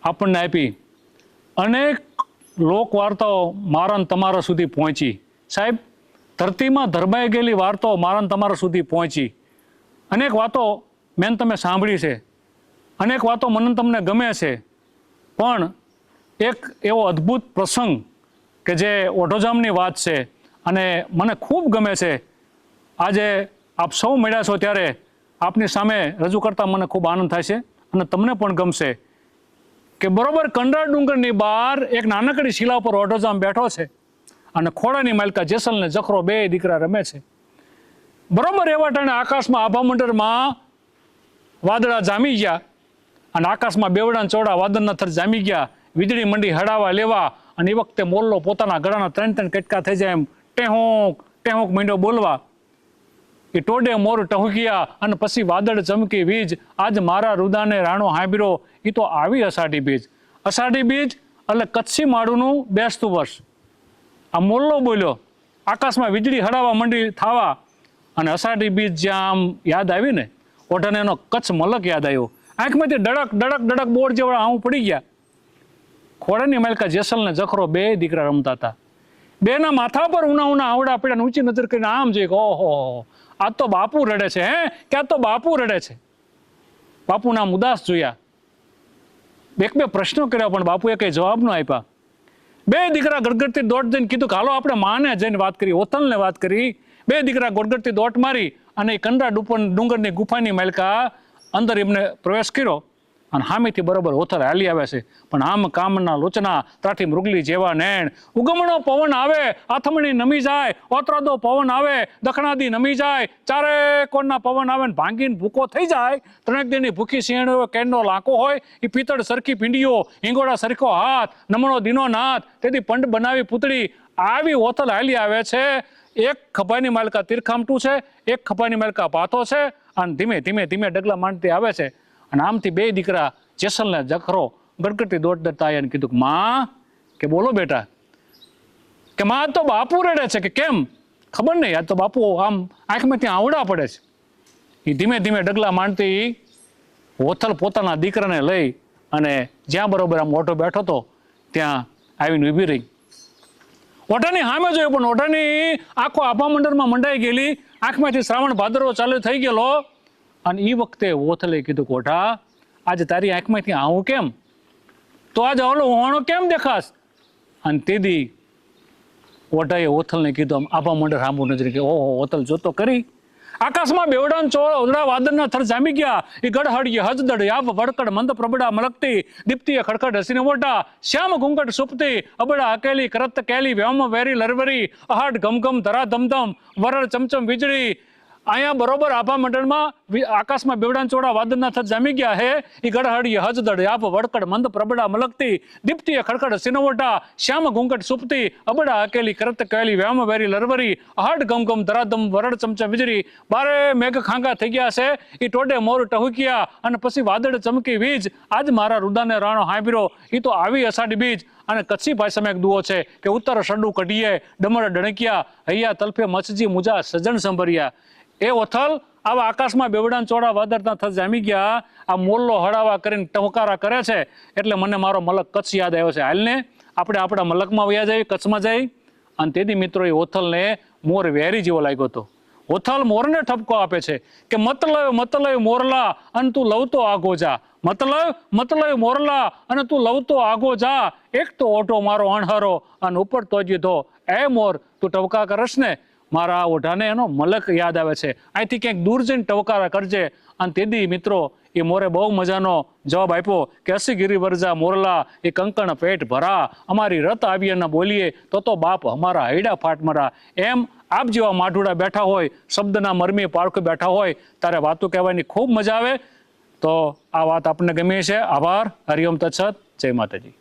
આપણને આપી, અનેક લોક વાર્તાઓ મારા ને તમારા સુધી પહોંચી. સાહેબ, ધરતીમાં ધરબાઈ ગયેલી વાર્તાઓ મારા ને તમારા સુધી પહોંચી. અનેક વાતો મેં તમે સાંભળી છે, અનેક વાતો મને તમને ગમે છે, પણ એક એવો અદ્ભુત પ્રસંગ કે જે ઓઢોજામની વાત છે અને મને ખૂબ ગમે છે. આજે આપ સૌ મળ્યા છો ત્યારે આપની સામે રજૂ કરતા મને ખૂબ આનંદ થાય છે અને તમને પણ ગમશે કે બરોબર કંડલા ડુંગરની બહાર એક નાનકડી શિલા પર ઓઢોજામ બેઠો છે અને ખોડાની માલકા જેસલ ને જખરો બે દીકરા રમે છે. બરોબર એવા ટાણે આકાશમાં આભામંડળમાં વાદળા જામી ગયા અને આકાશમાં બેવડા ચોડા વાદળના થર જામી ગયા. વીજળી મંડી હડાવા લેવા અને એ વખતે મોરલો પોતાના ગળાના ત્રણ ત્રણ કટકા થઈ જાય એમ ટેહોંક ટેહોંક માંડ્યો બોલવા. એ ટોડે મોર ટહુકિયા અને પછી વાદળ ચમકી વીજ, આજ મારા રુદાને રાણો હાંભળ્યો. એ તો આવી અષાઢી બીજ. અષાઢી બીજ એટલે કચ્છી માળુનું બેસતું વર્ષ. આ મોરલો બોલ્યો, આકાશમાં વીજળી હડાવા મંડી થાવા અને અષાઢી બીજ જ્યાં આમ યાદ આવી ને, ઓઢાને એનો કચ્છ મલક યાદ આવ્યો. આંખમાંથી ડડક ડડક ડડક બોર જેવડા આવું પડી ગયા. ખોડાની માલકા જેસલ ને જખરો બે દીકરા રમતા હતા. બેના માથા પર ઉના ઉના આવડા પડ્યા, ઊંચી નજર કરીને આમ જોઈ, ઓહો આ તો બાપુ રડે છે. કે આ તો બાપુ રડે છે. બાપુના આમ ઉદાસ જોયા. એક બે પ્રશ્નો કર્યા પણ બાપુએ કઈ જવાબ ન આપ્યા. બે દીકરા ગડગડતી દોટ જઈને કીધું કે હાલો આપણે માને જઈને વાત કરી, ઓથલને વાત કરી. બે દીકરા ગડગડતી દોટ મારી અને એ કંડલા ડુંગરની ગુફાની માલકા અંદર એમને પ્રવેશ કર્યો અને હામેથી બરોબર ઓથલ હાલી આવે છે. પણ આમ કામના લોચના ત્રાઠી મૃગલી જેવા નેણ. ઉગમણો પવન આવે આથમણી નમી જાય, ઓતરાદો પવન આવે દખણાદી નમી જાય, ચારે કોણના પવન આવે ને ભાંગીને ભૂકો થઈ જાય. ત્રણેક દિનની ભૂખી સિંહણ કેનનો લાંકો હોય, એ પિત્તળ સરખી પીંડીઓ, હિંગોળા સરખો હાથ, નમણો દીનો નાથ, તેથી પંડ બનાવી પૂતળી. આવી ઓથલ હાલી આવે છે. એક ખભાની માલકા તીરખામટું છે, એક ખભાની માલકા પાથો છે અને ધીમે ધીમે ધીમે ડગલા માંડતી આવે છે. અને આમથી બે દીકરા જેસલ ને જખરો ગડગડતી દોટ દરતા આવ્યા કીધું કે માં, કે બોલો બેટા, કે માં તો બાપુ રડે છે. કે કેમ? ખબર નહીં, આ તો બાપુ આમ આંખમાં ત્યાં આવડા પડે છે. એ ધીમે ધીમે ડગલા માંડતી ઓથલ પોતાના દીકરાને લઈ અને જ્યાં બરોબર આમ ઓઢો બેઠો હતો ત્યાં આવીને ઊભી રહી. ઓઢાની સામે જોયું પણ ઓઢાની આખો આભામંડળમાં મંડાઈ ગયેલી, આંખમાંથી શ્રાવણ ભાદરવો ચાલુ થઈ ગયેલો. અને એ વખતે ઓથલે કીધું કે ઓઢા, આજે તારી આંખમાંથી આવું કેમ? તો આજે ઓલો હોણો કેમ દેખાશ? અને તેદી ઓઢાએ ઓથલને કીધું, આમ આભામંડળ સાંભુ નજરે કે ઓહો ઓથલ જોતો કરી. આકાશમાં બેવડા ઓદડા વાદળના થર જામી ગયા. એ ગડહડીએ હજદડ યાબ વડકડ મંદ પ્રબડા મલકતી, દીપ્તિએ ખડખડ હસીને મોટા, શ્યામ ઘૂંઘટ સુપતી, અબડા અકેલી કરત કેલી, વ્યોમ વેરી લરવરી, અહાડ ઘમઘમ ધરા ધમધમ, વરળ ચમચમ વીજળી. અહીંયા બરોબર આભામંડળમાં આકાશમાં બેવડાન ચોડા વાદળના થર જામી ગયા હે. એ ગડહડીએ હજદડ યાબ વડકડ મંદ પ્રબડા મલકતી, દીપ્તિએ ખડખડ સિનવટા, શ્યામ ઘૂંઘટ સુપતી, અબડા અકેલી કરત કેલી, વ્યામ વેરી લરવરી, અહાડ ગમગમ ધરાધમ, વરડ ચમચમ વીજળી. બારે મેઘ ખાંગા થઈ ગયા છે. એ ટોડે મોર ટહુકિયા અને પછી વાદળ ચમકી વીજ, આજ મારા રુદાને રાણો હાંભળ્યો. એ તો આવી અષાઢી બીજ. અને કચ્છી ભાષામાં એક દુઓ છે કે ઉત્તર શડું કઢીએ ડમર ડણકિયા, હૈયા તલફે મચજી મુજા સજણ સંભર્યા. એ ઓથલ આવા આકાશમાં બેવડાન ચોડા વાદળના થર જામી ગયા. આ મોરલો હડાવા કરીને ટહુકારા કરે છે એટલે મને મારો મલક કચ્છ યાદ આવ્યો છે. હાલને આપણે આપણા મલકમાં વયા જઈએ, કચ્છમાં જઈ. અને તેથી મિત્રો એ ઓથલને મોર વેરી જેવો લાગ્યો હતો. ઓથલ મોરને ઠપકો આપે છે કે મતલય મોરલા અને તું લવતો આગો જા. મતલય મોરલા અને તું લવતો આગો જા. એક તો ઓઢો મારો અણહરો અને ઉપર તોજી ધો. એ મોર તું ટવકા કરશ ને, મારા ઓઢાને એનો મલક યાદ આવે છે. અહીંથી ક્યાંક દૂર જઈને ટવકારા કરજે. અને તેથી મિત્રો એ મોરે બહુ મજાનો જવાબ આપ્યો કે અસી ગીરી વરજા મોરલા, એ કંકણ પેટ ભરા, અમારી રત આવીએ ન બોલીએ તો બાપ અમારા હૈડા ફાટ મરા. એમ આપ જેવા માઢુડા બેઠા હોય, શબ્દના મરમી પાળખું બેઠા હોય, ત્યારે વાતો કહેવાની ખૂબ મજા આવે. તો આ વાત આપણને ગમી છે. આભાર. હરિઓમ તત્સત. જય માતાજી.